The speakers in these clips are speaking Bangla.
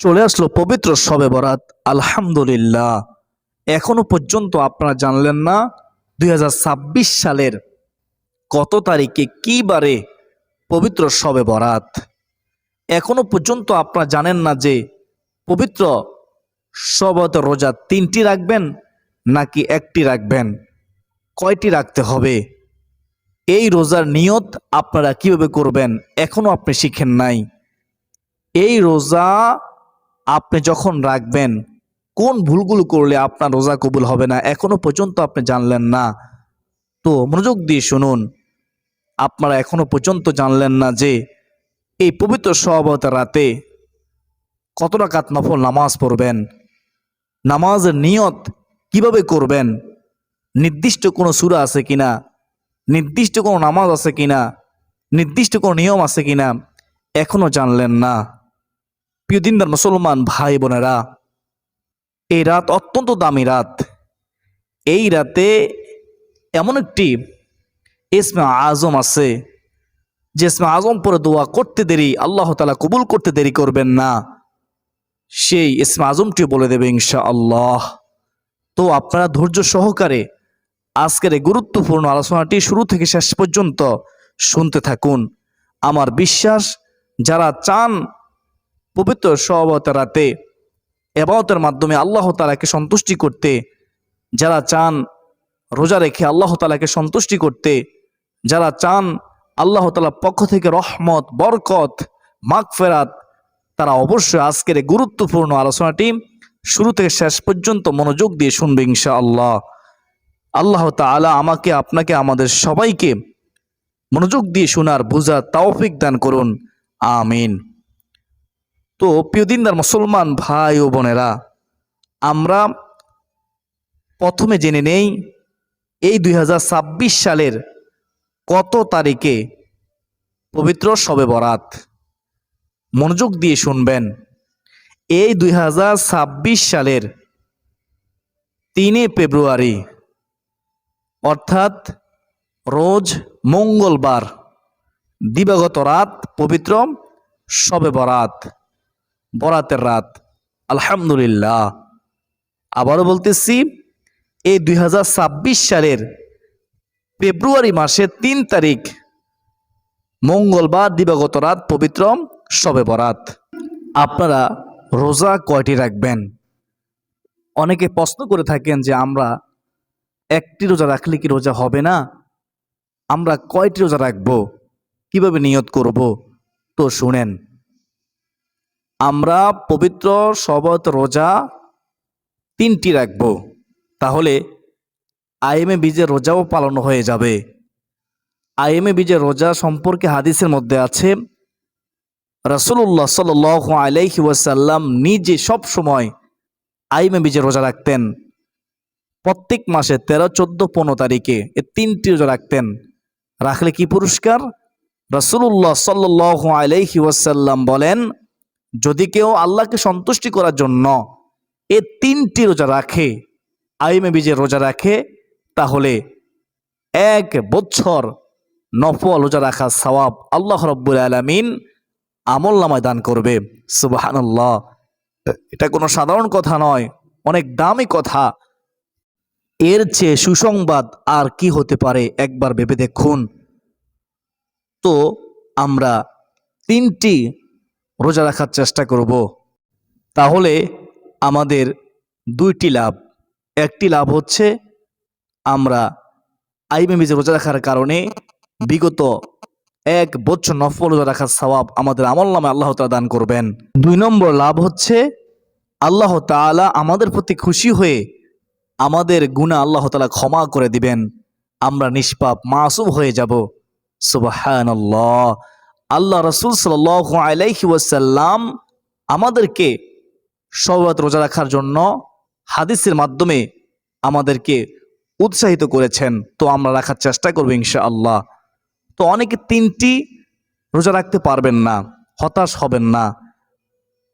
চলে আসলো পবিত্র শবে বরাত। আলহামদুলিল্লাহ, এখনো পর্যন্ত আপনারা জানলেন না 2026 সালের কত তারিখে কি বারে পবিত্র শবে বরাত। এখনো পর্যন্ত আপনারা জানেন না যে পবিত্র শবত রোজা 3টি রাখবেন নাকি একটি রাখবেন, কয়টি রাখতে হবে, এই রোজার নিয়ত আপনারা কিভাবে করবেন এখনো আপনি শিখেন নাই। এই রোজা আপনি যখন রাখবেন, কোন ভুলগুলো করলে আপনার রোজা কবুল হবে না এখনো পর্যন্ত আপনি জানলেন না। তো মনোযোগ দিয়ে শুনুন, আপনারা এখনো পর্যন্ত জানলেন না যে এই পবিত্র শবে রাতে কত রাকাত নফল নামাজ পড়বেন, নামাজের নিয়ত কিভাবে করবেন, নির্দিষ্ট কোনো সূরা আছে কিনা, নির্দিষ্ট কোনো নামাজ আছে কিনা, নির্দিষ্ট কোনো নিয়ম আছে কিনা এখনো জানলেন না। প্রিয় দিনদার মুসলমান ভাই বোনেরা, এই রাত অত্যন্ত দামি রাত। এই রাতে এমন একটি ইসমে আজম আছে যে ইসমে আজম পরে দোয়া করতে দেরি আল্লাহ তাআলা কবুল করতে দেরি করবেন না, সেই ইসমে আজমটি বলে দেবে ইনশাআল্লাহ। তো আপনারা ধৈর্য সহকারে আজকের এই গুরুত্বপূর্ণ আলোচনাটি শুরু থেকে শেষ পর্যন্ত শুনতে থাকুন। আমার বিশ্বাস, যারা চান পবিত্র শবে রাতে ইবাদতের মাধ্যমে আল্লাহ তাআলাকে সন্তুষ্টি করতে, যারা চান রোজা রেখে আল্লাহ তাআলাকে সন্তুষ্টি করতে, যারা চান আল্লাহ তাআলার পক্ষ থেকে রহমত, বরকত, মাগফিরাত, তারা অবশ্যই আজকের এই গুরুত্বপূর্ণ আলোচনাটি শুরু থেকে শেষ পর্যন্ত মনোযোগ দিয়ে শুনবে ইনশাআল্লাহ। আল্লাহ তাআলা আমাকে, আপনাকে, আমাদের সবাইকে মনোযোগ দিয়ে শোনার বুঝার তৌফিক দান করুন, আমিন। তো প্রিয় দিনদার মুসলমান ভাই ও বোনেরা, আমরা প্রথমে জেনে নেই এই 2026 সালের কত তারিখে পবিত্র শবে বরাত। মনোযোগ দিয়ে শুনবেন, এই 2026 সালের 3 ফেব্রুয়ারি অর্থাৎ রোজ মঙ্গলবার দিবাগত রাত পবিত্র শবে বরাত, বরাতের রাত। আলহামদুলিল্লাহ, আবারও বলতেছি, এই 2026 সালের ফেব্রুয়ারি মাসের 3 তারিখ মঙ্গলবার দিবাগত রাত পবিত্র শবে বরাত। আপনারা রোজা কয়টি রাখবেন? অনেকে প্রশ্ন করে থাকেন যে আমরা একটি রোজা রাখলে কি রোজা হবে না, আমরা কয়টি রোজা রাখবো, কিভাবে নিয়ত করব? তো শুনেন, আমরা পবিত্র শবত রোজা 3টি রাখবো, তাহলে আইএমএ বীজের রোজাও পালন হয়ে যাবে। আইএমএ বীজের রোজা সম্পর্কে হাদিসের মধ্যে আছে, রাসূলুল্লাহ সাল্লাল্লাহু আলাইহি ওয়াসাল্লাম নিজে সব সময় আইএমএ বীজের রোজা রাখতেন। প্রত্যেক মাসে 13, 14, 15 তারিখে এই 3টি রোজা রাখতেন। রাখলে কি পুরস্কার? রাসূলুল্লাহ সাল্লাল্লাহু আলাইহি ওয়াসাল্লাম বলেন, যদি কেউ আল্লাহকে সন্তুষ্টি করার জন্য এই 3টি রোজা রাখে, আইএমএ বীজের রোজা রাখে, তাহলে 1 বছর নফল রোজা রাখার সওয়াব আল্লাহ রাব্বুল আলামিন আমলনামায় দান করবে। সুবহানাল্লাহ, এটা কোনো সাধারণ কথা নয়, অনেক দামি কথা। এর চেয়ে সুসংবাদ আর কি হতে পারে, একবার ভেবে দেখুন। তো আমরা 3টি রোজা রাখার চেষ্টা করব, তাহলে আমাদের 2টি লাভ। একটি লাভ হচ্ছে আমরা আইএমএ বীজের রোজা রাখার কারণে বিগত 1 বছর নফল রোজা রাখার সওয়াব আমাদের আমলনামায় আল্লাহ তাআলা দান করবেন। 2 নম্বর লাভ হচ্ছে আল্লাহ তাআলা আমাদের প্রতি খুশি হয়ে আমাদের গুনাহ আল্লাহ তাআলা ক্ষমা করে দিবেন, আমরা নিষ্পাপ মাসুম হয়ে যাব। সুবহানাল্লাহ, আল্লাহ রাসূল সাল্লাল্লাহু আলাইহি ওয়াসাল্লাম আমাদেরকে শবে রোজা রাখার জন্য হাদিসের মাধ্যমে আমাদেরকে উৎসাহিত করেছেন। তো আমরা রাখার চেষ্টা করব ইনশাআল্লাহ। তো অনেকে 3টি রোজা রাখতে পারবেন না, হতাশ হবেন না।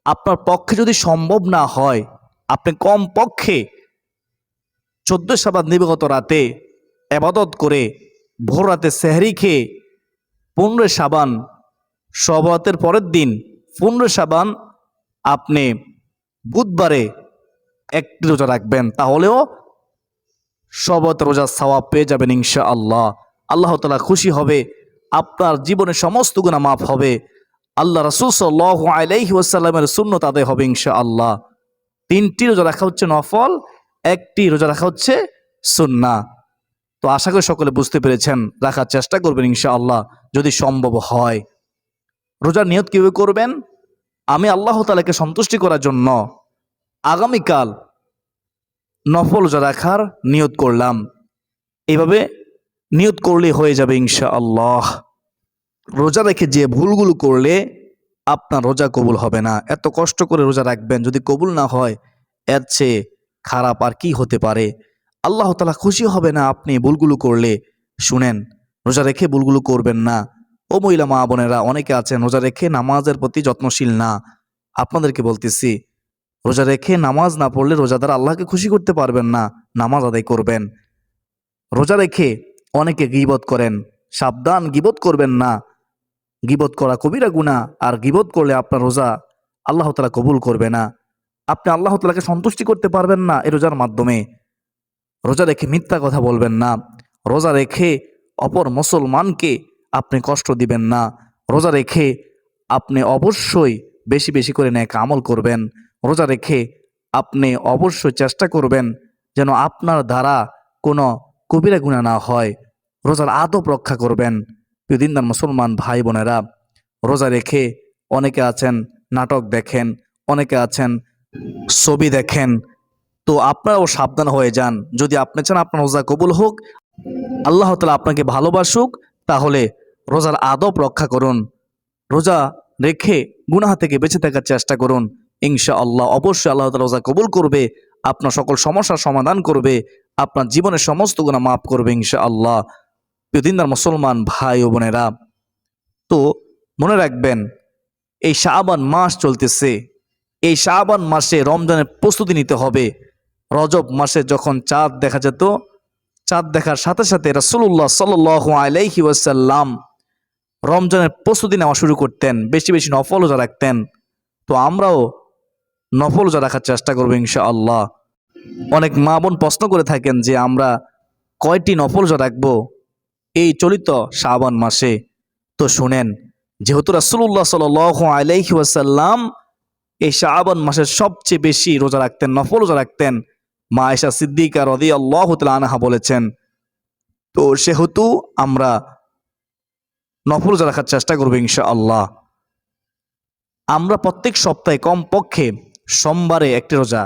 আপনার পক্ষে যদি সম্ভব না হয়, আপনি কম পক্ষে 14 শাবান দিবাগত রাতে ইবাদত করে ভোর রাতে সেহরি খেয়ে 15 শাবান শবতের পরের দিন 15 শাবান আপনি বুধবারে একটি রোজা রাখবেন, তাহলেও সবত রোজার সওয়াব পেয়ে যাবেন ইনশাআল্লাহ। আল্লাহ তাআলা খুশি হবে, আপনার জীবনে সমস্ত গুনাহ মাফ হবে, আল্লাহ রাসূল সাল্লাল্লাহু আলাইহি ওয়াসাল্লামের সুন্নাত আদায় হবে ইনশাআল্লাহ। 3টি রোজা রাখা হচ্ছে নফল, একটি রোজা রাখা হচ্ছে সুন্নাহ। তো আশা করি সকলে বুঝতে পেরেছেন, রাখার চেষ্টা করবেন ইনশাআল্লাহ যদি সম্ভব হয়। রোজার নিয়ত কিভাবে করবেন? আমি আল্লাহ তাআলাকে সন্তুষ্টি করার জন্য আগামীকাল নফল রোজা রাখার নিয়ত করলাম, এইভাবে নিয়ত করলে হয়ে যাবে ইনশাআল্লাহ। রোজা রেখে যে ভুলগুলো করলে আপনার রোজা কবুল হবে না, এত কষ্ট করে রোজা রাখবেন, যদি কবুল না হয় এর চেয়ে খারাপ আর কি হতে পারে। আল্লাহ তাআলা খুশি হবে না আপনি ভুলগুলো করলে। শুনেন, রোজা রেখে ভুলগুলো করবেন না। ও মহিলা মা বোনেরা, অনেকে আছেন রোজা রেখে নামাজের প্রতি যত্নশীল না। আপনাদেরকে বলতেছি, রোজা রেখে নামাজ না পড়লে রোজাদার আল্লাহকে খুশি করতে পারবেন না। নামাজ আদায় করবেন। রোজা রেখে অনেকে গীবত করেন, সাবধান, গীবত করবেন না। গীবত করা কবিরা গুনাহ, আর গীবত করলে আপনার রোজা আল্লাহ তাআলা কবুল করবে না। আপনি আল্লাহ তাআলাকে সন্তুষ্টি করতে পারবেন না এই রোজার মাধ্যমে। রোজা রেখে মিথ্যা কথা বলবেন না। রোজা রেখে অপর মুসলমানকে আপনি কষ্ট দিবেন না। রোজা রেখে আপনি অবশ্যই বেশি বেশি করে নেক আমল করবেন। রোজা রেখে আপনি অবশ্যই চেষ্টা করবেন যেন আপনার দ্বারা কোনো কবিরা গুনাহ না হয়। রোজার আদব রক্ষা করবেন। প্রিয় দিনদার মুসলমান ভাই বোনেরা, রোজা রেখে অনেকে আছেন নাটক দেখেন, অনেকে আছেন ছবি দেখেন। তো আপনারাও সাবধান হয়ে যান। যদি আপনি চান আপনার রোজা কবুল হোক, আল্লাহ তাআলা আপনাকে ভালোবাসুক, তাহলে রোজার আদব রক্ষা করুন। রোজা রেখে গুনাহ থেকে বেঁচে থাকার চেষ্টা করুন। ইনশাআল্লাহ অবশ্যই আল্লাহ তাআলা রোজা কবুল করবে, আপনার সকল সমস্যার সমাধান করবে, আপনার জীবনের সমস্ত গুনাহ মাফ করবে ইনশাআল্লাহ। প্রিয় দিনদার মুসলমান ভাই ও বোনেরা, তো মনে রাখবেন, এই শাবান মাস চলতেছে। এই শাবান মাসে রমজানের প্রস্তুতি নিতে হবে। রজব মাসে যখন চাঁদ দেখা যেত, চাঁদ দেখার সাথে সাথে রাসূলুল্লাহ সাল্লাল্লাহু আলাইহি ওয়াসাল্লাম রমজানের প্রস্তুতি নেওয়া শুরু করতেন, বেশি বেশি নফল রোজা রাখতেন। তো আমরাও নফল রোজা রাখার চেষ্টা করবো ইনশাআল্লাহ। অনেক মা বোন প্রশ্ন করে থাকেন যে আমরা কয়টি নফল রোজা রাখবো এই চলিত শাবান মাসে। তো শুনেন, যেহেতু রাসূলুল্লাহ সাল্লাল্লাহু আলাইহি ওয়াসাল্লাম এই শাবান মাসের সবচেয়ে বেশি রোজা রাখতেন, নফল রোজা রাখতেন, মা আয়েশা সিদ্দিকা রাদিয়াল্লাহু তাআলা আনহা বলেছেন। তো সেহেতু আমরা নফল রোজা রাখার চেষ্টা করবো ইনশাআল্লাহ। আমরা প্রত্যেক সপ্তাহে কমপক্ষে সোমবারে একটি রোজা,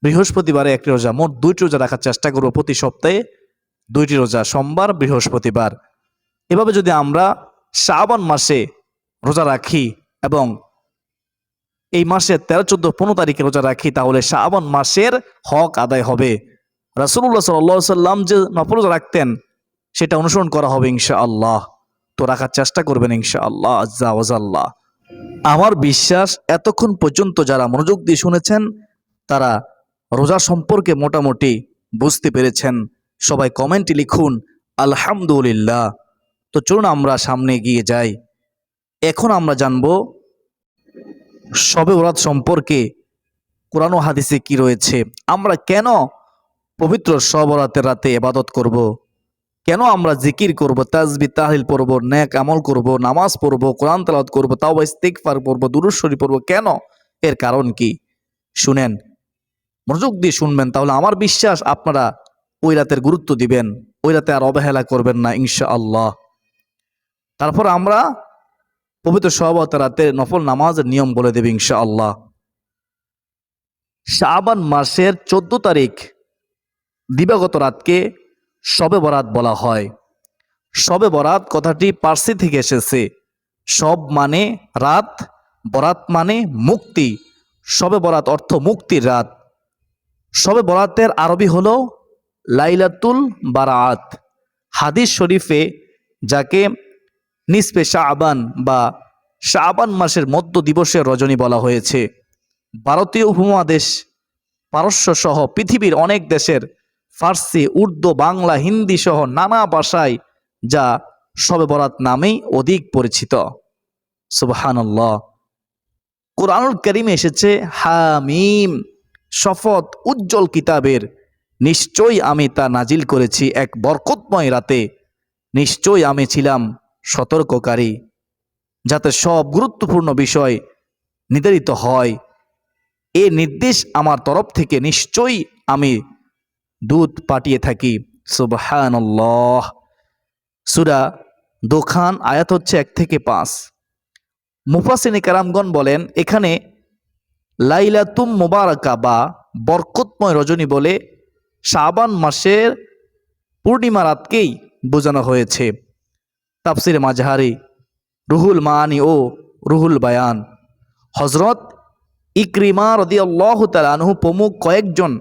বৃহস্পতিবারে একটি রোজা, মোট 2টি রোজা রাখার চেষ্টা করবো। প্রতি সপ্তাহে 2টি রোজা, সোমবার বৃহস্পতিবার। এভাবে যদি আমরা শাবান মাসে রোজা রাখি এবং এই মাসের 13, 14, 15 তারিখে রোজা রাখি, তাহলে শাবান মাসের হক আদায় হবে। রাসূলুল্লাহ সাল্লাল্লাহু আলাইহি ওয়াসাল্লাম যে নফল রোজা রাখতেন সেটা অনুসরণ করা হবে ইনশাআল্লাহ। তো রাখার চেষ্টা করবেন ইনশাআল্লাহ আজ্জা ওয়াজাল্লাহ। আমার বিশ্বাস এতক্ষণ পর্যন্ত যারা মনোযোগ দিয়ে শুনেছেন তারা রোজা সম্পর্কে মোটামুটি বুঝতে পেরেছেন। সবাই কমেন্টে লিখুন আলহামদুলিল্লাহ। তো চলুন আমরা সামনে এগিয়ে যাই। এখন আমরা জানব শবে বরাত সম্পর্কে কোরআন ও হাদিসে কি রয়েছে। আমরা কেন পবিত্র শবে বরাতের রাতে ইবাদত করব, কেন আমরা জিকির করব, তাসবিহ তাহলিল পড়ব, নেক আমল করব, নামাজ পড়ব, কোরআন তেলাওয়াত করব, তাওবা ইস্তিগফার পড়ব, দুরূদ শরীফ পড়ব, কেন, এর কারণ কি? শুনেন, মনোযোগ দিয়ে শুনবেন, তাহলে আমার বিশ্বাস আপনারা ওই রাতের গুরুত্ব দিবেন, ওই রাতে আর অবহেলা করবেন না ইনশাআল্লাহ। তারপর আমরা পবিত্র শবে বরাতের রাতে নফল নামাজের নিয়ম বলে দেব ইনশাআল্লাহ। শাবান মাসের 14 তারিখ দিবাগত রাতকে শবে বরাত বলা হয়। শবে বরাত কথাটি পার্সি থেকে এসেছে। শব মানে রাত, বরাত মানে মুক্তি। শবে বরাত অর্থ মুক্তির রাত। শবে বরাতের আরবি হলো লাইলাতুল বারাত। হাদিস শরীফে যাকে নিসফে শাবান বা শাবান মাসের মধ্য দিবসের রজনী বলা হয়েছে। ভারতীয় উপমহাদেশ, পারস্য সহ পৃথিবীর অনেক দেশের ফার্সি, উর্দু, বাংলা, হিন্দি সহ নানা ভাষায় যা শবে বরাত নামেই অধিক পরিচিত। সুবহানাল্লাহ। কোরআনুল কারীমে এসেছে হামিম, শপথ উজ্জ্বল কিতাবের, নিশ্চয়ই আমি তা নাজিল করেছি এক বরকতময় রাতে, নিশ্চয়ই আমি ছিলাম সতর্ককারী, যাতে সব গুরুত্বপূর্ণ বিষয় নির্ধারিত হয়। এ নির্দেশ আমার তরফ থেকে, নিশ্চয়ই আমি দূত পাঠিয়ে থাকি। সুবহানাল্লাহ। সূরা দোখান আয়াত হচ্ছে 1 থেকে 5। মুফাসসিরিনে কেরামগণ বলেন, এখানে লাইলাতুম মুবারাকা বা বরকতময় রজনী বলে শাবান মাসের পূর্ণিমা রাতকেই বোঝানো হয়েছে। তাফসিরে মাজহারি, রুহুল মাআনি ও রুহুল বায়ান, হযরত ইকরিমা রাদিয়াল্লাহু তাআলা আনহু প্রমুখ কয়েকজন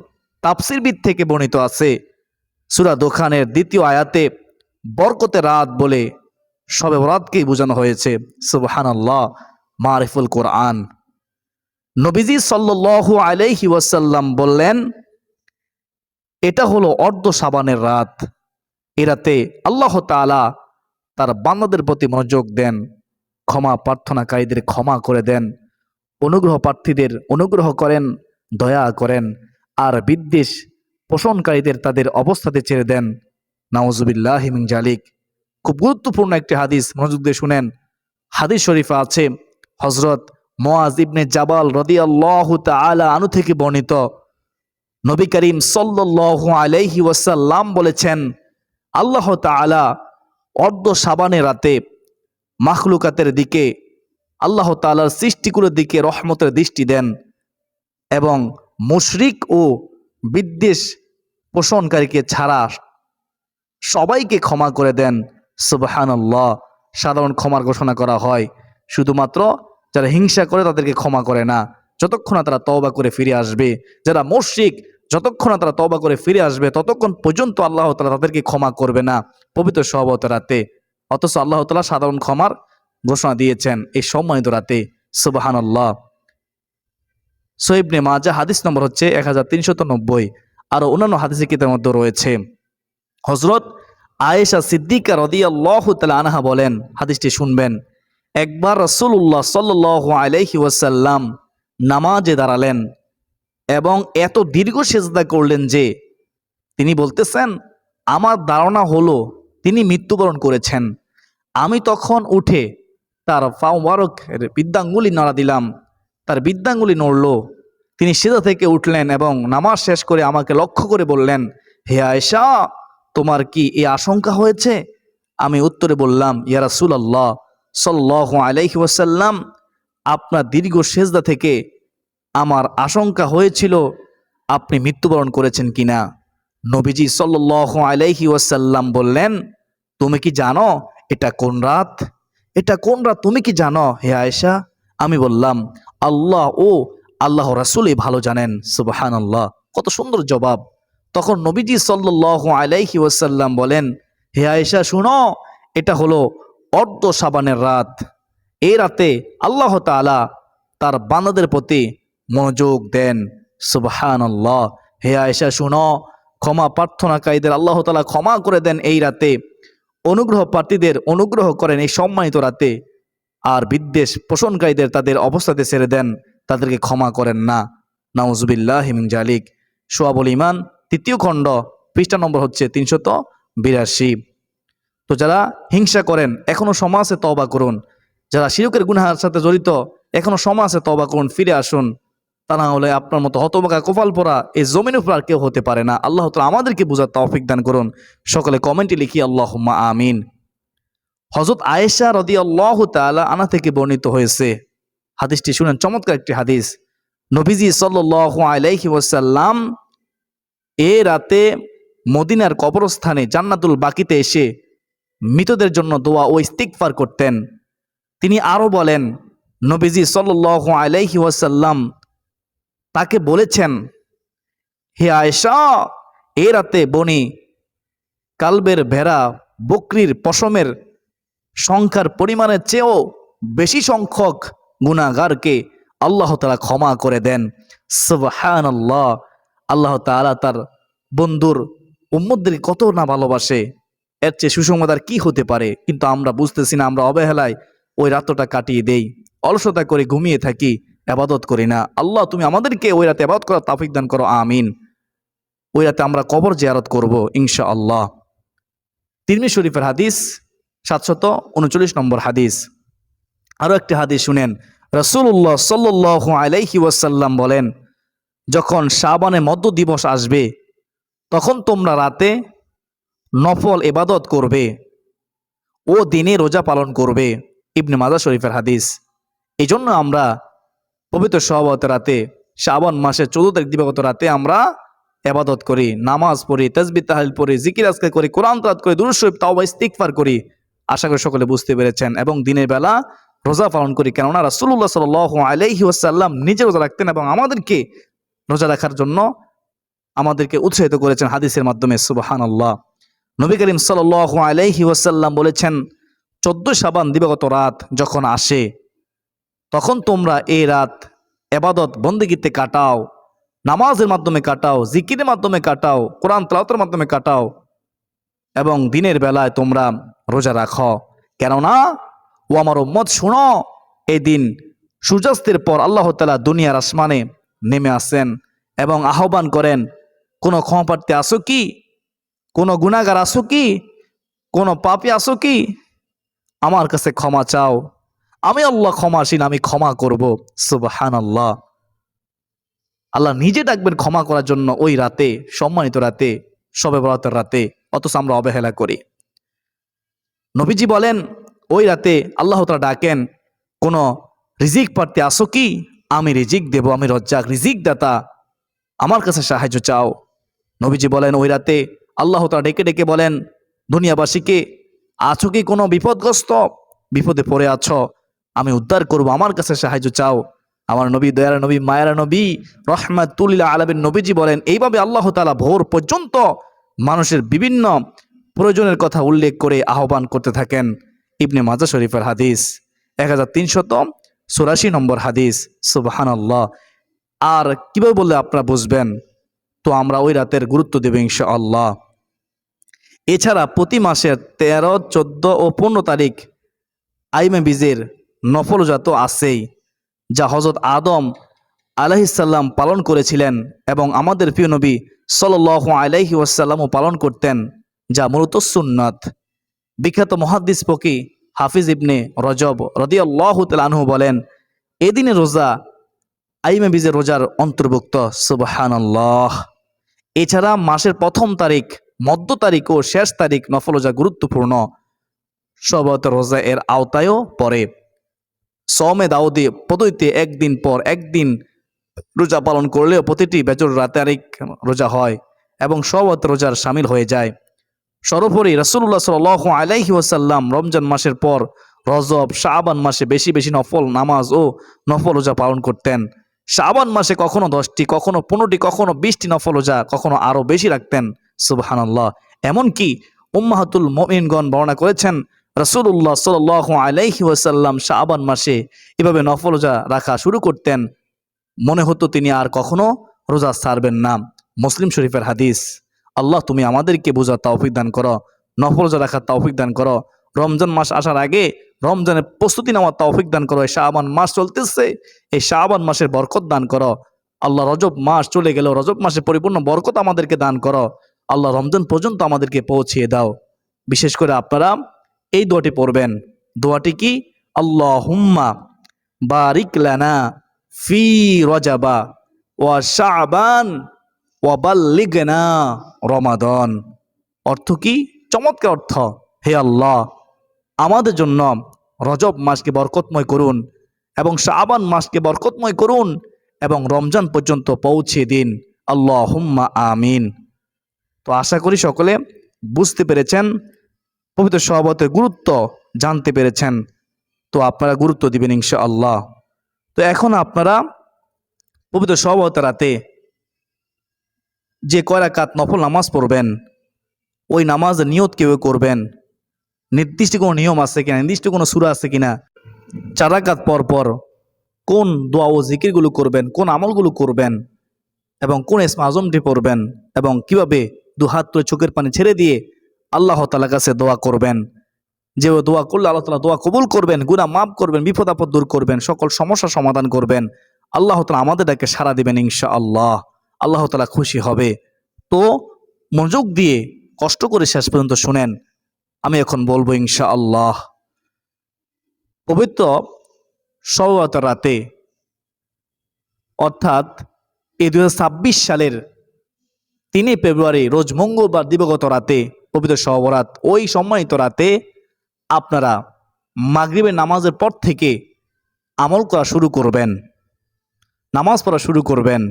তাফসিরবিদ থেকে বর্ণিত আছে, সূরা দোখানের 2য় আয়াতে বরকতের রাত বলে শবে বরাতকেই বোঝানো হয়েছে। সুবহানাল্লাহ। মারিফুল কোরআন। নবীজি সাল্লাল্লাহু আলাইহি ওয়াসাল্লাম বললেন, এটা হলো অর্ধ শাবানের রাত। এ রাতে আল্লাহ তাআলা তার বান্দাদের প্রতি মনোযোগ দেন, ক্ষমা প্রার্থনাকারীদের ক্ষমা করে দেন, অনুগ্রহ প্রার্থীদের অনুগ্রহ করেন, দয়া করেন, আর বিদ্বেষ পোষণকারীদের তাদের অবস্থাতে ছেড়ে দেন। নাউজুবিল্লাহি মিন জালিক। খুব গুরুত্বপূর্ণ একটি হাদিস, মনোযোগ দিয়ে শুনেন। হাদিস শরীফে আছে, হযরত মুআজ ইবনে জাবাল রাদিয়াল্লাহু তাআলা আনহু থেকে বর্ণিত, নবী করিম সাল্লাল্লাহু আলাইহি ওয়াসাল্লাম বলেছেন, আল্লাহ তাআলা অর্ধ শাবানের রাতে মাখলুকাতের দিকে, আল্লাহ তাআলার সৃষ্টিগুলোর দিকে রহমতের দৃষ্টি দেন এবং মুশরিক ও বিদ্বেষ পোষণকারীকে ছাড়া সবাইকে ক্ষমা করে দেন। সুবহানাল্লাহ। সাধারণ ক্ষমার ঘোষণা করা হয়, শুধুমাত্র যারা হিংসা করে তাদেরকে ক্ষমা করে না, যতক্ষণ না তারা তওবা করে ফিরে আসবে। যারা মুশরিক, যতক্ষণ না তারা তওবা করে ফিরে আসবে ততক্ষণ পর্যন্ত আল্লাহ তাআলা তাদেরকে ক্ষমা করবে না পবিত্র শবে রাতে। অথচ আল্লাহ তাআলা সাধারণ ক্ষমার ঘোষণা দিয়েছেন এই সম্মানিত রাতে। সুবহানাল্লাহ। সহিহ ইবনে মাজাহ হাদিস নম্বর হচ্ছে 1390। আর অন্যান্য হাদিসের কিতাবের মধ্যে রয়েছে। হযরত আয়েশা সিদ্দিকা রাদিয়াল্লাহু তাআলা আনহা বলেন, হাদিসটি শুনবেন, একবার রাসূলুল্লাহ সাল্লাল্লাহু আলাইহি ওয়াসাল্লাম নামাজে দাঁড়ালেন এবং এত দীর্ঘ সিজদা করলেন যে তিনি বলতেছেন, আমার ধারণা হলো তিনি মৃত্যুবরণ করেছেন। আমি তখন উঠে তার পা মুবারকের বৃদ্ধাঙ্গুলি নাড়া দিলাম, তার বৃদ্ধাঙ্গুলি নড়ল। তিনি সিজদা থেকে উঠলেন এবং নামাজ শেষ করে আমাকে লক্ষ্য করে বললেন, হে আয়েশা, তোমার কি এই আশঙ্কা হয়েছে? আমি উত্তরে বললাম, ইয়া রাসূলুল্লাহ সাল্লাল্লাহু আলাইহি ওয়াসাল্লাম, আপনার দীর্ঘ সিজদা থেকে আমার আশঙ্কা হয়েছিল আপনি মৃত্যুবরণ করেছেন কিনা। নবীজি সাল্লাল্লাহু আলাইহি ওয়াসাল্লাম বললেন, তুমি কি জানো এটা কোন রাত? এটা কোন রাত তুমি কি জানো হে আয়েশা? আমি বললাম, আল্লাহ ও আল্লাহ রাসূলই ভালো জানেন। সুবহানাল্লাহ। কত সুন্দর জবাব। তখন নবীজি সাল্লাল্লাহু আলাইহি ওয়াসাল্লাম বলেন, হে আয়েশা শুনো, এটা হলো অর্ধ শাবানের রাত। এই রাতে আল্লাহ তাআলা তার বান্দাদের প্রতি মনোযোগ দেন। সুবহানাল্লাহ। হে আয়েশা শুনো, ক্ষমা প্রার্থনাকারীদের আল্লাহ তাআলা ক্ষমা করে দেন এই রাতে, অনুগ্রহ প্রার্থীদের অনুগ্রহ করেন এই সম্মানিত রাতে, আর বিদ্বেষ পোষণকারীদের তাদের অবস্থাতে ছেড়ে দেন, তাদেরকে ক্ষমা করেন না। নাউজুবিল্লাহি মিন জালিক। শুআবুল ঈমান 3য় খণ্ড, পৃষ্ঠা নম্বর হচ্ছে 382। তো যারা হিংসা করেন এখনো সময় আছে, তওবা করুন। যারা শিরকের গুনাহের সাথে জড়িত এখনো সময় আছে, তওবা করুন, ফিরে আসুন। তা না হলে আপনার মতো হতভাগা কপাল পরা এই জমিনের উপর আর কেউ হতে পারে না। আল্লাহ তাআলা আমাদেরকে বুঝার তৌফিক দান করুন। সকলে কমেন্টে লিখি আল্লাহুম্মা আমিন। হযরত আয়েশা রাদিয়াল্লাহু তাআলা আনহা থেকে বর্ণিত হয়েছে, হাদিসটি শুনেন, চমৎকার একটি হাদিস। নবীজি সাল্লাল্লাহু আলাইহি ওয়াসাল্লাম এ রাতে মদিনার কবরস্থানে জান্নাতুল বাকিতে এসে মৃতদের জন্য দোয়া ও ইস্তিগফার করতেন। তিনি আরো বলেন, নবীজি সাল্লাল্লাহু আলাইহি ওয়াসাল্লাম তাকে বলেছেন, হে আয়েশা, এ রাতে বনি কালবের ভেড়া বকরির পশমের সংখ্যার পরিমাণের চেয়েও বেশি সংখ্যক গুনাহগারকে আল্লাহ তাআলা ক্ষমা করে দেন। সুবহানাল্লাহ। আল্লাহ তাআলা তার বন্ধুর উম্মতদেরকে কত না ভালোবাসে, এর চেয়ে সুসংবাদ আর কি হতে পারে? কিন্তু আমরা বুঝতেছি না, আমরা অবহেলায় ওই রাতটা কাটিয়ে দেই, অলসতা করে ঘুমিয়ে থাকি, আবাদত করি না। আল্লাহ তুমি আমাদেরকে ওই রাতে আবাদত করার তৌফিক দান করো, আমিন। ওই রাতে আমরা কবর জিয়ারত করব ইনশাআল্লাহ। তিরমিজি শরীফের হাদিস 739 নম্বর হাদিস। আরো একটি হাদিস শুনেন, রাসূলুল্লাহ সাল্লাল্লাহু আলাইহি ওয়াসাল্লাম বলেন, যখন শাবানের মধ্য দিবস আসবে তখন তোমরা রাতে নফল ইবাদত করবে ও দিনে রোজা পালন করবে। ইবনে মাজাহ শরীফের হাদিস। এই জন্য আমরা পবিত্র শওয়াল রাতে, শাবান মাসের 14 তারিখ দিবাগত রাতে আমরা ইবাদত করি, নামাজ পড়ি, তাসবিহ তাহলিল পড়ি, জিকির আজকার করি, কোরআন তেলাওয়াত করি, দুরূদ শরীফ, তাওবা, ইস্তিগফার করি। আশা করি সকলে বুঝতে পেরেছেন। এবং দিনের বেলা রোজা পালন করি, কেননা রাসূলুল্লাহ সাল্লাল্লাহু আলাইহি ওয়াসাল্লাম নিজে রোজা রাখতেন এবং আমাদেরকে রোজা রাখার জন্য আমাদেরকে উৎসাহিত করেছেন হাদিসের মাধ্যমে। সুবহানাল্লাহ। নবী করিম সাল্লাল্লাহু আলাইহি ওয়াসাল্লাম বলেছেন, 14 শাবান দিবাগত রাত যখন আসে তখন তোমরা এই রাত ইবাদত বন্দেগীতে কাটাও, নামাজের মাধ্যমে কাটাও, জিকিরের মাধ্যমে কাটাও, কোরআন তেলাওয়াতের মাধ্যমে কাটাও এবং দিনের বেলায় তোমরা রোজা রাখো। কেননা ও আমার উম্মত শুনো, এই দিন সূর্যাস্তের পর আল্লাহ তাআলা দুনিয়ার আসমানে নেমে আসেন এবং আহ্বান করেন, কোনো ক্ষমাপ্রার্থী আসো কি, কোনো গুনাহগার আসো কি, কোনো পাপী আসো কি, আমার কাছে ক্ষমা চাও, আমি আল্লাহ ক্ষমাশীল, আমি ক্ষমা করব। সুবহানাল্লাহ। আল্লাহ নিজে ডাকবেন ক্ষমা করার জন্য ওই রাতে, সম্মানিত রাতে, শবে বরাতের রাতে, অথচ আমরা অবহেলা করি। নবীজি বলেন, ওই রাতে আল্লাহ তাআলা ডাকেন, কোনো রিজিক প্রার্থী আসো কি, আমি রিজিক দেব, আমি রজ্জাক, রিজিক দাতা, আমার কাছে সাহায্য চাও। নবীজি বলেন, ওই রাতে আল্লাহ তাআলা ডেকে ডেকে বলেন দুনিয়াবাসীকে, আছো কি কোনো বিপদগ্রস্ত, বিপদে পড়ে আছো, আমি উদ্ধার করব, আমার কাছে সাহায্য চাও। আমার নবী, দয়ার নবী, মায়ার নবী, রাহমাতুল লিল আলামিন নবীজি বলেন, এইভাবে আল্লাহ তাআলা ভোর পর্যন্ত মানুষের বিভিন্ন প্রয়োজনের কথা উল্লেখ করে আহ্বান করতে থাকেন। ইবনে মাজাহ শরীফের হাদিস, 1384 নম্বর হাদিস। সুবহানাল্লাহ। আর কিভাবে বললে আপনারা বুঝবেন? তো আমরা ওই রাতের গুরুত্ব দেব ইনশাআল্লাহ। এছাড়া প্রতি মাসের 13, 14 ও 15 তারিখ আইমে বীজের নফল রোজা তো আছেই, যা হযরত আদম আলাইহিসসালাম পালন করেছিলেন এবং আমাদের প্রিয় নবী সাল্লাল্লাহু আলাইহি ওয়াসাল্লামও পালন করতেন, যা মূলত সুন্নাত। বিখ্যাত মুহাদ্দিস ফকি হাফিজ ইবনে রজব রাদিয়াল্লাহু তাআলা আনহু বলেন, এদিনের রোজা আইমে বীজের রোজার অন্তর্ভুক্ত। সুবহানাল্লাহ। এছাড়া মাসের প্রথম তারিখ, মধ্য তারিখ ও শেষ তারিখ নফল রোজা গুরুত্বপূর্ণ, শবে রোজা এর আওতায়ও পড়ে। সওমে দাউদি পদ্ধতিতে একদিন পর একদিন রোজা পালন করলেও প্রতিটি বেজর তারিখ রোজা হয় এবং শবে রোজার শামিল হয়ে যায়। সর্বোপরি রাসূলুল্লাহ সাল্লাল্লাহু আলাইহি ওয়াসাল্লাম রমজান মাসের পর রজব, শাবান মাসে বেশি বেশি নফল নামাজ ও নফল রোজা পালন করতেন। শাবান মাসে কখনো 10টি, কখনো 15টি, কখনো 20টি নফল রোজা, কখনো আরো বেশি রাখতেন। সুবহানাল্লাহ। এমনকি উম্মাহাতুল মুমিনগণ বর্ণনা করেছেন, রাসূলুল্লাহ সাল্লাল্লাহু আলাইহি ওয়াসাল্লাম শাবান মাসে এভাবে নফল রোজা রাখা শুরু করতেন, মনে হতো তিনি আর কখনো রোজা ছাড়বেন না। মুসলিম শরীফের হাদিস। আল্লাহ তুমি আমাদেরকে বোঝার তৌফিক দান করো, নফল রোজা রাখার তৌফিক দান করো, রমজান মাস আসার আগে রমজানের প্রস্তুতি নেওয়ার তৌফিক দান করো। এই শাবান মাস চলতেছে, এই শাবান মাসের বরকত দান করো। আল্লাহ রজব মাস চলে গেল, রজব মাসে পরিপূর্ণ বরকত আমাদেরকে দান করো। আল্লাহ রমজান পর্যন্ত আমাদেরকে পৌঁছিয়ে দাও। বিশেষ করে আপনারা এই দোয়াটি পড়বেন। দোয়াটি কি? আল্লাহুম্মা বারিক লানা ফি রজাবা ওয়া শাবান ওয়া বাল্লিগনা রমাদান। অর্থ কি? চমৎকার অর্থ। হে আল্লাহ, আমাদের জন্য রজব মাসকে বরকতময় করুন এবং শাবান মাসকে বরকতময় করুন এবং রমজান পর্যন্ত পৌঁছে দিন। আল্লাহুম্মা আমিন। তো আশা করি সকলে বুঝতে পেরেছেন, পবিত্র শওয়ালের গুরুত্ব জানতে পেরেছেন। তো আপনারা গুরুত্ব দিবেন ইনশাআল্লাহ। তো এখন আপনারা পবিত্র শওয়ালের রাতে যে কয় রাকাত নফল নামাজ পড়বেন, ওই নামাজের নিয়ত কেউ করবেন। নির্দিষ্ট কোনো নিয়ম আছে কিনা, নির্দিষ্ট কোনো সূরা আছে কিনা, 4 রাকাত পর পর কোন দোয়া ও জিকিরগুলো করবেন, কোন আমলগুলো করবেন এবং কোন ইসমে আজমটি পড়বেন এবং কিভাবে দুহাত তুলে চোখের পানি ছেড়ে দিয়ে আল্লাহ তাআলার কাছে দোয়া করবেন। যে দোয়া করলে আল্লাহ তাআলা দোয়া কবুল করবেন, গুনাহ মাফ করবেন, বিপদ আপদ দূর করবেন, সকল সমস্যা সমাধান করবেন। আল্লাহ তাআলা আমাদের ডাকে সাড়া দিবেন ইনশাআল্লাহ। আল্লাহ তাআলা খুশি হবে। তো মনোযোগ দিয়ে কষ্ট করে শেষ পর্যন্ত শুনেন। আমি এখন বলবো ইনশাআল্লাহ। পবিত্র শবে বরাতের রাতে, অর্থাৎ এই 2026 সালের 3 ফেব্রুয়ারি রোজ মঙ্গলবার দিবগত রাতে পবিত্র শবে বরাত, ওই সম্মানিত রাতে আপনারা মাগরিবের নামাজের পর থেকে আমল করা শুরু করবেন, নামাজ পড়া শুরু করবেন।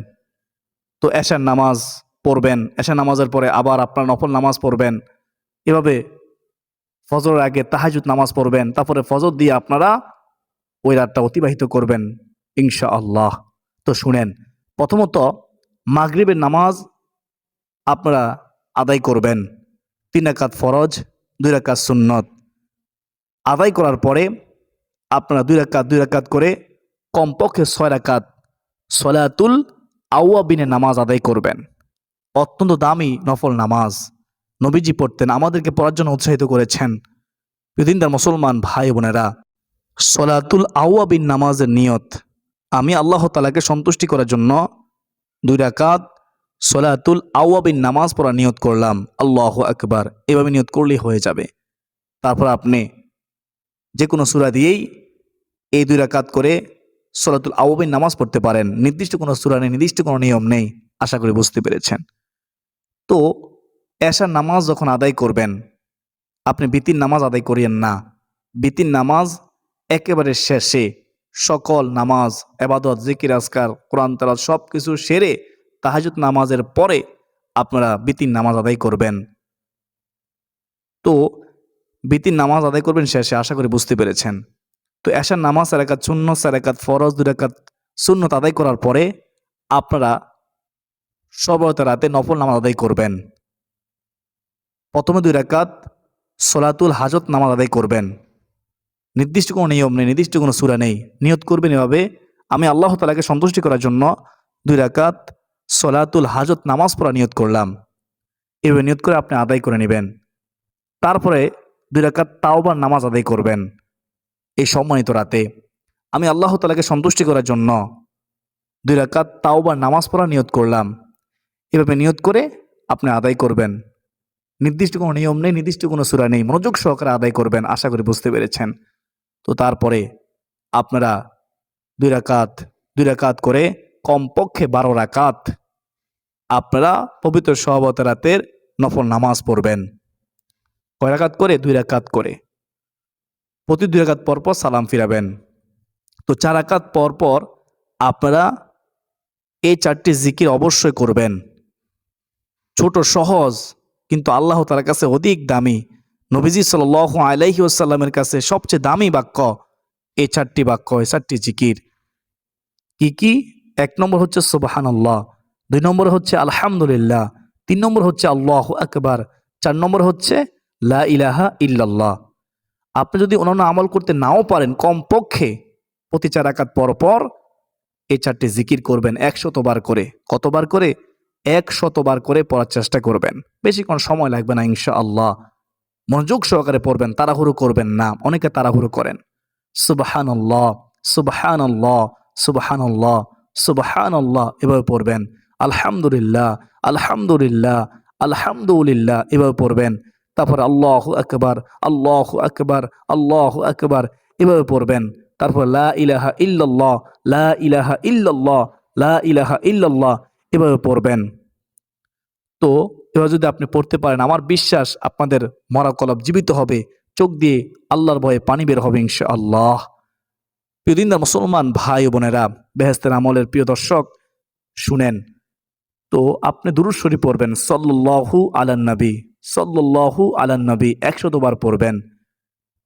তো এশার নামাজ পড়বেন, এশার নামাজের পরে আবার আপনার নফল নামাজ পড়বেন, এভাবে ফজরের আগে তাহাজ্জুদ নামাজ পড়বেন, তারপরে ফজর দিয়ে আপনারা ওই রাতটা অতিবাহিত করবেন ইনশাআল্লাহ। তো শুনেন, প্রথমত মাগরিবের নামাজ আপনারা আদায় করবেন। 3 রাকাত ফরজ, 2 রাকাত সুন্নত আদায় করার পরে আপনারা 2 রাকাত করে কমপক্ষে 6 রাকাত সলাতুল আওয়াবিনের নামাজ আদায় করবেন। অত্যন্ত দামি নফল নামাজ, নবীজি পড়তেন, আমাদেরকে পড়ার জন্য উৎসাহিত করেছেন। দিনদার মুসলমান ভাই বোনেরা, সলাতুল আওয়াবিন নামাজের নিয়ত, আমি আল্লাহ তাআলাকে সন্তুষ্টি করার জন্য 2 রাকাত সলাতুল আওয়াবিন নামাজ পড়া নিয়ত করলাম, আল্লাহু আকবার, এভাবে নিয়ত করলেই হয়ে যাবে। তারপর আপনি যে কোনো সূরা দিয়েই এই 2 রাকাত করে সলাতুল আওয়াবিন নামাজ পড়তে পারেন। নির্দিষ্ট কোনো সূরা নেই, নির্দিষ্ট কোনো নিয়ম নেই। আশা করি বুঝতে পেরেছেন। তো এশার নামাজ যখন আদায় করবেন, আপনি বিতির নামাজ আদায় করিয়েন না। বিতির নামাজ একেবারে শেষে, সকল নামাজ, ইবাদত, জিকির, আজকার, কোরআন তেলাওয়াত সব কিছু সেরে তাহাজ্জুদ নামাজের পরে আপনারা বিতির নামাজ আদায় করবেন। তো বিতির নামাজ আদায় করবেন শেষে, আশা করি বুঝতে পেরেছেন। তো এশার নামাজ 4 রাকাত সুন্নত, 4 রাকাত ফরজ, 2 রাকাত সুন্নত আদায় করার পরে আপনারা শবে বরাতের রাতে নফল নামাজ আদায় করবেন। প্রথমে 2 রাকাত সলাতুল হাজত নামাজ আদায় করবেন। নির্দিষ্ট কোনো নিয়ম নেই, নির্দিষ্ট কোনো সূরা নেই। নিয়ত করবেন এভাবে, আমি আল্লাহ তাআলাকে সন্তুষ্টি করার জন্য 2 রাকাত সলাতুল হাজত নামাজ পড়া নিয়ত করলাম। এভাবে নিয়ত করে আপনি আদায় করে নেবেন। তারপরে 2 রাকাত তাওবার নামাজ আদায় করবেন। এই সম্মানিত রাতে আমি আল্লাহ তাআলাকে সন্তুষ্টি করার জন্য 2 রাকাত তাওবার নামাজ পড়া নিয়ত করলাম। এভাবে নিয়ত করে আপনি আদায় করবেন। নির্দিষ্ট কোনো নিয়ম নেই, নির্দিষ্ট কোনো সূরা নেই, মনোযোগ সহকারে আদায় করবেন। আশা করি বুঝতে পেরেছেন। তো তারপরে আপনারা 2 রাকাত করে কমপক্ষে 12 রাকাত আপনারা পবিত্র শবে বরাতের রাতের নফল নামাজ পড়বেন। কয় রাকাত করে? 2 রাকাত করে। প্রতি 2 রাকাত পর পর সালাম ফিরাবেন। তো 4 রাকাত পর পর আপনারা এই 4টি জিকির অবশ্যই করবেন। ছোট, সহজ, কিন্তু আল্লাহ তাআলার কাছে অধিক দামি। নবীজি সাল্লাল্লাহু আলাইহি ওয়াসাল্লামের কাছে সবচেয়ে দামি বাক্য এই 4টি বাক্য, এই 4টি জিকির। কি কি? 1 নম্বর হচ্ছে সুবহানাল্লাহ, 2 নম্বর হচ্ছে আলহামদুলিল্লাহ, 3 নম্বর হচ্ছে আল্লাহু আকবার, 4 নম্বর হচ্ছে লা ইলাহা ইল্লাল্লাহ। আপনি যদি অন্যান্য আমল করতে নাও পারেন, কমপক্ষে প্রতি 4 রাকাত পর পর এই 4টি জিকির করবেন 100 বার করে। কতবার করে? 100 বার করে পড়ার চেষ্টা করবেন। বেশিক্ষণ সময় লাগবে না ইনশাআল্লাহ। মনোযোগ সহকারে পড়বেন, তাড়াহুড়ো করবেন না। অনেকে তাড়াহুড়ো করেন। সুবহানাল্লাহ, সুবহানাল্লাহ, সুবহানাল্লাহ, সুবহানাল্লাহ এভাবে পড়বেন। আলহামদুলিল্লাহ, আলহামদুলিল্লাহ, আলহামদুলিল্লাহ এভাবে পড়বেন। তারপর আল্লাহু আকবার, আল্লাহু আকবার, আল্লাহু আকবার এভাবে পড়বেন। তারপর লা ইলাহা ইল্লাল্লাহ, লা ইলাহা ইল্লাল্লাহ, লা ইলাহা ইল্লাল্লাহ এভাবে পড়বেন। তো এবার যদি আপনি পড়তে পারেন, আমার বিশ্বাস আপনাদের মরা কলব জীবিত হবে, চোখ দিয়ে আল্লাহর ভয়ে পানি বের হবে ইনশাআল্লাহ। প্রিয় দিনদার মুসলমান ভাই ও বোনেরা, বেহেশতের আমলের প্রিয় দর্শক, শুনেন। তো আপনি দুরূদ শরীফ পড়বেন, সাল্লাল্লাহু আলান নবী, সাল্লাল্লাহু আলান নবী 100 বার পড়বেন।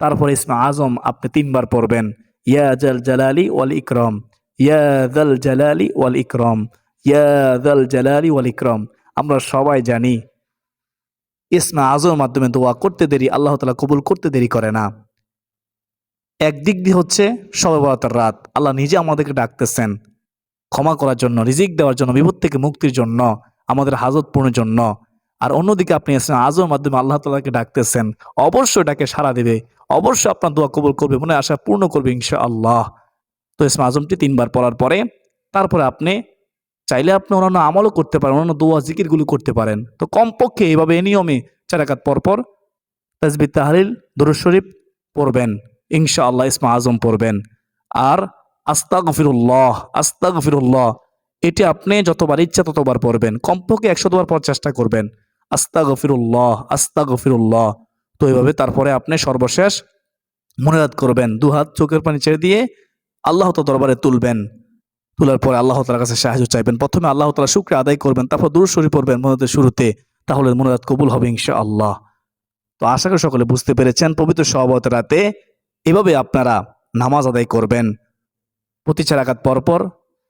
তারপর ইসমে আজম আপনি 3 বার পড়বেন, ইয়া জাল জালালি ওয়াল ইকরাম, ইয়া জাল জালালি ওয়াল ইকরাম, ইয়া জাল জালালি ওয়াল ইকরাম। আমরা সবাই জানি ইসমে আজমের মাধ্যমে দোয়া করতে দেরি আল্লাহ তাআলা কবুল করতে দেরি করে না। একদিক দিয়ে হচ্ছে শবে বরাতের রাত, আল্লাহ নিজে আমাদেরকে ডাকতেছেন ক্ষমা করার জন্য, রিজিক দেওয়ার জন্য, বিপদ থেকে মুক্তির জন্য, আমাদের হাজত পূরণের জন্য। আর অন্যদিকে আপনি ইসমে আজমের মাধ্যমে আল্লাহ তাআলাকে ডাকতেছেন, অবশ্যই ডাকে সাড়া দেবে, অবশ্যই আপনার দোয়া কবুল করবে, মনে আশা পূর্ণ করবে ইনশাআল্লাহ। তো ইসমে আজমটি 3 বার পড়ার পরে তারপরে আপনি চাইলে আপনি অন্যান্য আমলও করতে পারেন, অন্যান্য দোয়া জিকিরগুলো করতে পারেন। তো কমপক্ষে এইভাবে এই নিয়মে 4 রাকাত পরপর তাসবিহ তাহলিল দুরূদ শরীফ পড়বেন, ইনশাআল্লাহ ইসমে আজম পড়বেন। আর আস্তাগফিরুল্লাহ আস্তাগফিরুল্লাহ এটি আপনি যতবার ইচ্ছা ততবার পড়বেন, কমপক্ষে 100 বার পড়ার চেষ্টা করবেন। আস্তাগফিরুল্লাহ আস্তাগফিরুল্লাহ। তো এইভাবে তারপরে আপনি সর্বশেষ মুনাজাত করবেন, দুহাত চোখের পানি ছেড়ে দিয়ে আল্লাহ তাআলার দরবারে তুলবেন। তোলার পরে আল্লাহ তাআলার কাছে সাহায্য চাইবেন। প্রথমে আল্লাহ তাআলার শুকরিয়া আদায় করবেন, তারপর দুরূদ শরীফ পড়বেন মুনাজাতের শুরুতে, তাহলে মুনাজাত কবুল হবে ইনশাআল্লাহ। তো আশা করি সকলে বুঝতে পেরেছেন। পবিত্র সওবত রাতে এভাবে আপনারা নামাজ আদায় করবেন। প্রতি 4 রাকাত পরপর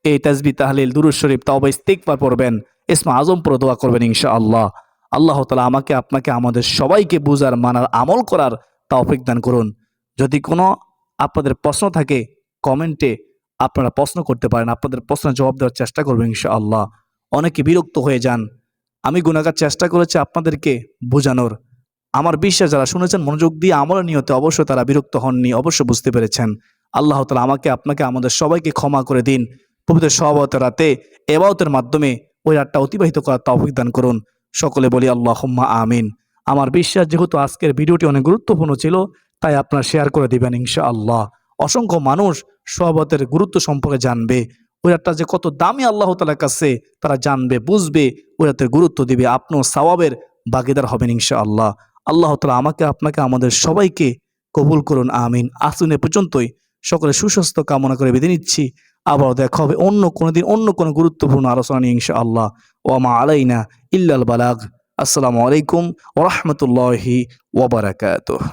এই তাসবিহ তাহলিল দুরূদ শরীফ তাওবা ইস্তিগফার পড়বেন, ইসমে আজম পড়ে দোয়া করবেন ইনশাআল্লাহ। আল্লাহ তাআলা আমাকে আপনাকে আমাদের সবাইকে বুঝার মানার আমল করার তৌফিক দান করুন। যদি কোনো আপনাদের প্রশ্ন থাকে কমেন্টে আপনারা প্রশ্ন করতে পারেন, আপনাদের প্রশ্নের জবাব দেওয়ার চেষ্টা করবেন ইনশাআল্লাহ। অনেকে বিরক্ত হয়ে যান, আমি গুনাহগার চেষ্টা করেছি আপনাদেরকে বোঝানোর। আমার বিশ্বাস যারা শুনেছেন মনোযোগ দিয়ে আমলের নিয়তে অবশ্যই তারা বিরক্ত হননি, অবশ্যই বুঝতে পেরেছেন। আল্লাহ তাআলা আমাকে আপনাকে আমাদের সবাইকে ক্ষমা করে দিন। পবিত্র সওবত রাতে ইবাদতের মাধ্যমে ওই রাতটা অতিবাহিত করার তৌফিক দান করুন। সকলে বলি আল্লাহুম্মা আমিন। আমার বিশ্বাস যেহেতু আজকের ভিডিওটি অনেক গুরুত্বপূর্ণ ছিল, তাই আপনারা শেয়ার করে দিবেন ইনশাআল্লাহ। অসংখ্য মানুষ সওবতের গুরুত্ব সম্পর্কে জানবে, ওই রাতটা যে কত দামি আল্লাহ তাআলার কাছে তারা জানবে, বুঝবে, ওই রাতের গুরুত্ব দিবে। আপনিও সওয়াবের ভাগীদার হবেন ইনশাআল্লাহ। আল্লাহ তাআলা আমাকে আপনাকে আমাদের সবাইকে কবুল করুন, আমিন। আসুন এ পর্যন্তই, সকলে সুস্বাস্থ্য কামনা করে বিদায় নিচ্ছি। আবারও দেখা হবে অন্য কোনো দিন অন্য কোনো গুরুত্বপূর্ণ আলোচনা নিয়ে ইনশাআল্লাহ। ওয়া মা আলাইনা ইল্লাল বালাগ। আসসালামু আলাইকুম ওয়া রাহমাতুল্লাহি ওয়া বারাকাতুহু।